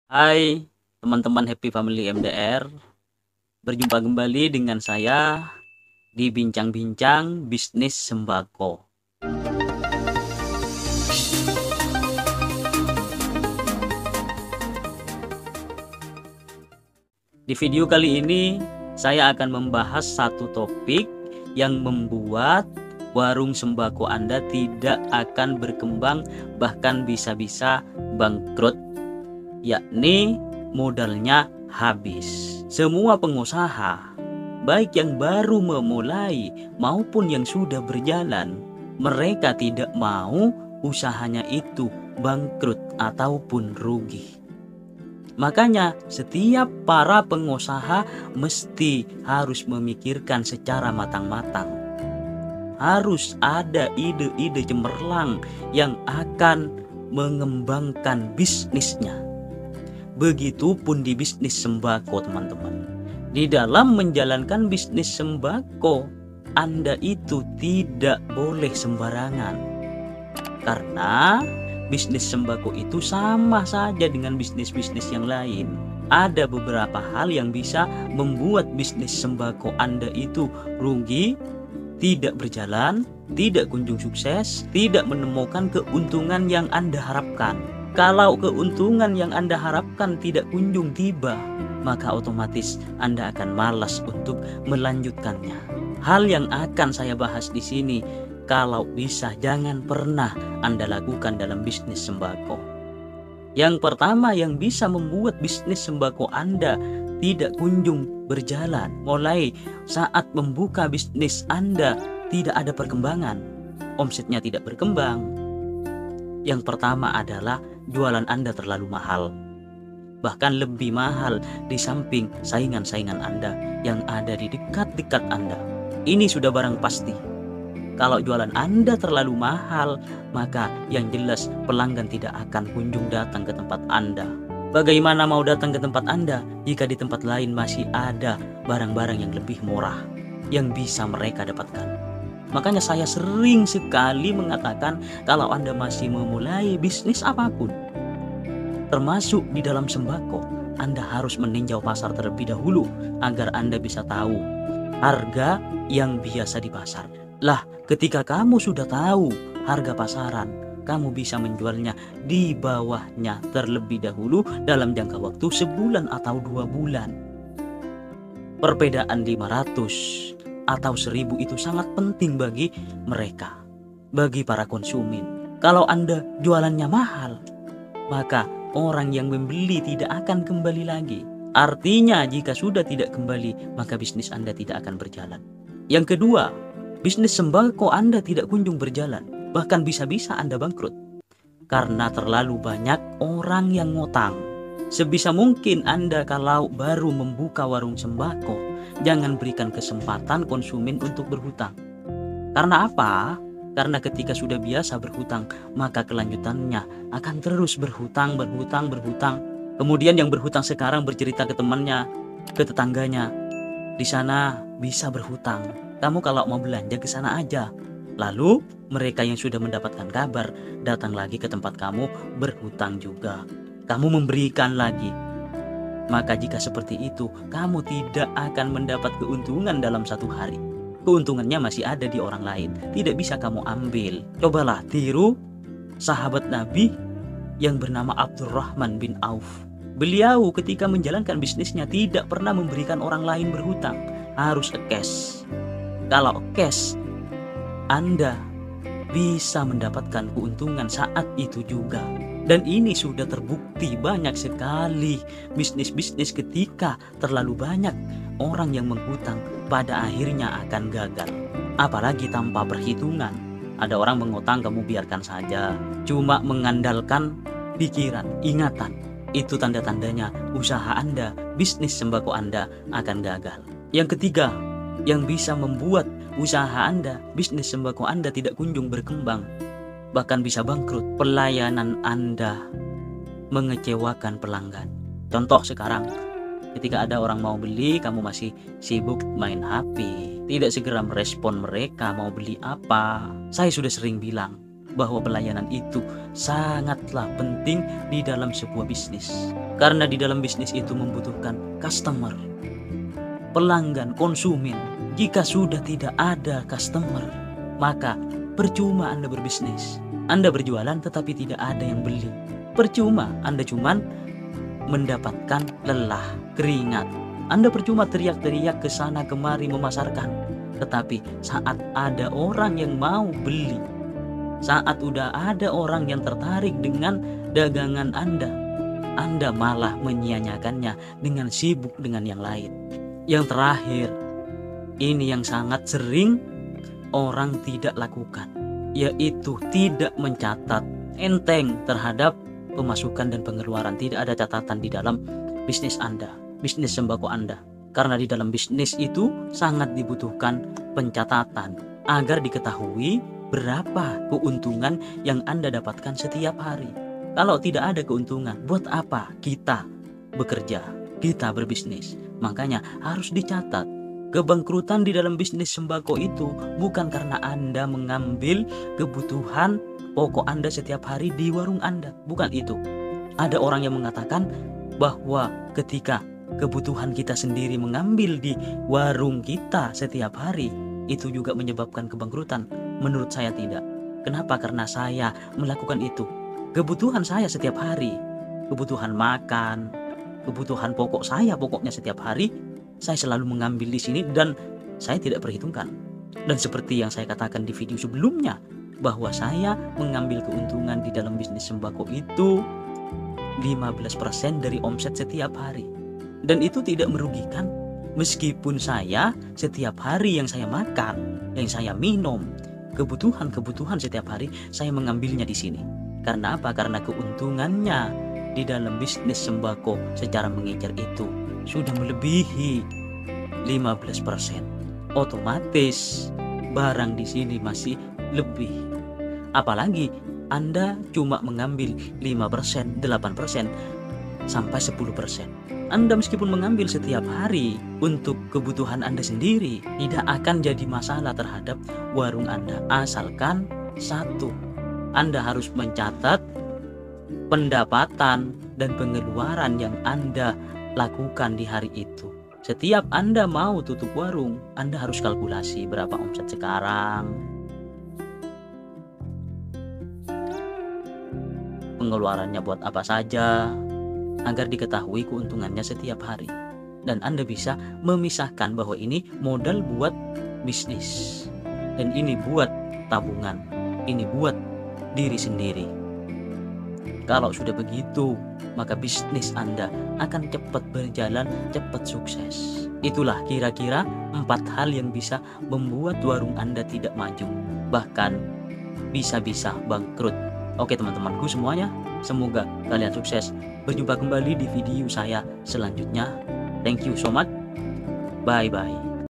Hai teman-teman Happy Family MDR, berjumpa kembali dengan saya di Bincang-Bincang Bisnis Sembako. Di video kali ini saya akan membahas satu topik yang membuat warung sembako Anda tidak akan berkembang, bahkan bisa-bisa bangkrut, yakni modalnya habis. Semua pengusaha, baik yang baru memulai maupun yang sudah berjalan, mereka tidak mau usahanya itu bangkrut ataupun rugi. Makanya setiap para pengusaha mesti harus memikirkan secara matang-matang. Harus ada ide-ide cemerlang yang akan mengembangkan bisnisnya. Begitupun di bisnis sembako, teman-teman. Di dalam menjalankan bisnis sembako, Anda itu tidak boleh sembarangan. Karena bisnis sembako itu sama saja dengan bisnis-bisnis yang lain. Ada beberapa hal yang bisa membuat bisnis sembako Anda itu rugi, tidak berjalan, tidak kunjung sukses, tidak menemukan keuntungan yang Anda harapkan. Kalau keuntungan yang Anda harapkan tidak kunjung tiba, maka otomatis Anda akan malas untuk melanjutkannya. Hal yang akan saya bahas di sini, kalau bisa jangan pernah Anda lakukan dalam bisnis sembako. Yang pertama yang bisa membuat bisnis sembako Anda tidak kunjung berjalan, mulai saat membuka bisnis Anda tidak ada perkembangan, omsetnya tidak berkembang. Yang pertama adalah jualan Anda terlalu mahal, bahkan lebih mahal di samping saingan-saingan Anda yang ada di dekat-dekat Anda. Ini sudah barang pasti. Kalau jualan Anda terlalu mahal, maka yang jelas pelanggan tidak akan kunjung datang ke tempat Anda. Bagaimana mau datang ke tempat Anda jika di tempat lain masih ada barang-barang yang lebih murah yang bisa mereka dapatkan? Makanya saya sering sekali mengatakan kalau Anda masih memulai bisnis apapun, termasuk di dalam sembako, Anda harus meninjau pasar terlebih dahulu agar Anda bisa tahu harga yang biasa di pasar. Lah, ketika kamu sudah tahu harga pasaran, kamu bisa menjualnya di bawahnya terlebih dahulu dalam jangka waktu sebulan atau 2 bulan. Perbedaan 500 atau 1000 itu sangat penting bagi mereka, bagi para konsumen. Kalau Anda jualannya mahal, maka orang yang membeli tidak akan kembali lagi. Artinya jika sudah tidak kembali, maka bisnis Anda tidak akan berjalan. Yang kedua, bisnis sembako Anda tidak kunjung berjalan, bahkan bisa-bisa Anda bangkrut karena terlalu banyak orang yang ngutang. Sebisa mungkin Anda kalau baru membuka warung sembako, jangan berikan kesempatan konsumen untuk berhutang. Karena apa? Karena ketika sudah biasa berhutang, maka kelanjutannya akan terus berhutang. Kemudian yang berhutang sekarang bercerita ke temannya, ke tetangganya, di sana bisa berhutang. Kamu kalau mau belanja ke sana aja. Lalu mereka yang sudah mendapatkan kabar datang lagi ke tempat kamu berhutang juga. Kamu memberikan lagi. Maka jika seperti itu, kamu tidak akan mendapat keuntungan dalam satu hari. Keuntungannya masih ada di orang lain, tidak bisa kamu ambil. Cobalah tiru sahabat Nabi yang bernama Abdurrahman bin Auf. Beliau ketika menjalankan bisnisnya tidak pernah memberikan orang lain berhutang, harus cash. Kalau cash, Anda bisa mendapatkan keuntungan saat itu juga. Dan ini sudah terbukti banyak sekali bisnis-bisnis ketika terlalu banyak orang yang menghutang pada akhirnya akan gagal. Apalagi tanpa perhitungan. Ada orang mengutang, kamu biarkan saja. Cuma mengandalkan pikiran, ingatan. Itu tanda-tandanya usaha Anda, bisnis sembako Anda akan gagal. Yang ketiga, yang bisa membuat usaha Anda, bisnis sembako Anda tidak kunjung berkembang, bahkan bisa bangkrut, pelayanan Anda mengecewakan pelanggan. Contoh sekarang, ketika ada orang mau beli, kamu masih sibuk main HP, tidak segera merespon mereka mau beli apa. Saya sudah sering bilang, bahwa pelayanan itu sangatlah penting di dalam sebuah bisnis. Karena di dalam bisnis itu membutuhkan customer, pelanggan, konsumen. Jika sudah tidak ada customer, maka percuma Anda berbisnis. Anda berjualan tetapi tidak ada yang beli. Percuma, Anda cuman mendapatkan lelah, keringat. Anda percuma teriak-teriak ke sana kemari memasarkan. Tetapi saat ada orang yang mau beli, saat udah ada orang yang tertarik dengan dagangan Anda malah menyia-nyiakannya dengan sibuk dengan yang lain. Yang terakhir, ini yang sangat sering orang tidak lakukan, yaitu tidak mencatat enteng terhadap pemasukan dan pengeluaran. Tidak ada catatan di dalam bisnis Anda, bisnis sembako Anda. Karena di dalam bisnis itu sangat dibutuhkan pencatatan agar diketahui berapa keuntungan yang Anda dapatkan setiap hari. Kalau tidak ada keuntungan, buat apa kita bekerja, kita berbisnis? Makanya harus dicatat. Kebangkrutan di dalam bisnis sembako itu bukan karena Anda mengambil kebutuhan pokok Anda setiap hari di warung Anda. Bukan itu. Ada orang yang mengatakan bahwa ketika kebutuhan kita sendiri mengambil di warung kita setiap hari, itu juga menyebabkan kebangkrutan. Menurut saya tidak. Kenapa? Karena saya melakukan itu. Kebutuhan saya setiap hari, kebutuhan makan, kebutuhan pokok saya pokoknya setiap hari, saya selalu mengambil di sini dan saya tidak perhitungkan. Dan seperti yang saya katakan di video sebelumnya, bahwa saya mengambil keuntungan di dalam bisnis sembako itu 15% dari omset setiap hari. Dan itu tidak merugikan, meskipun saya setiap hari yang saya makan, yang saya minum, kebutuhan setiap hari saya mengambilnya di sini. Karena apa? Karena keuntungannya di dalam bisnis sembako secara mengejar itu sudah melebihi 15%. Otomatis barang di sini masih lebih. Apalagi Anda cuma mengambil 5%, 8%, sampai 10%. Anda meskipun mengambil setiap hari untuk kebutuhan Anda sendiri, tidak akan jadi masalah terhadap warung Anda. Asalkan satu, Anda harus mencatat pendapatan dan pengeluaran yang Anda lakukan di hari itu. Setiap Anda mau tutup warung, Anda harus kalkulasi berapa omset sekarang, pengeluarannya buat apa saja, agar diketahui keuntungannya setiap hari. Dan Anda bisa memisahkan bahwa ini modal buat bisnis, dan ini buat tabungan, ini buat diri sendiri. Kalau sudah begitu, maka bisnis Anda akan cepat berjalan, cepat sukses. Itulah kira-kira 4 hal yang bisa membuat warung Anda tidak maju, bahkan bisa-bisa bangkrut. Oke teman-temanku semuanya, semoga kalian sukses. Berjumpa kembali di video saya selanjutnya. Thank you so much. Bye-bye.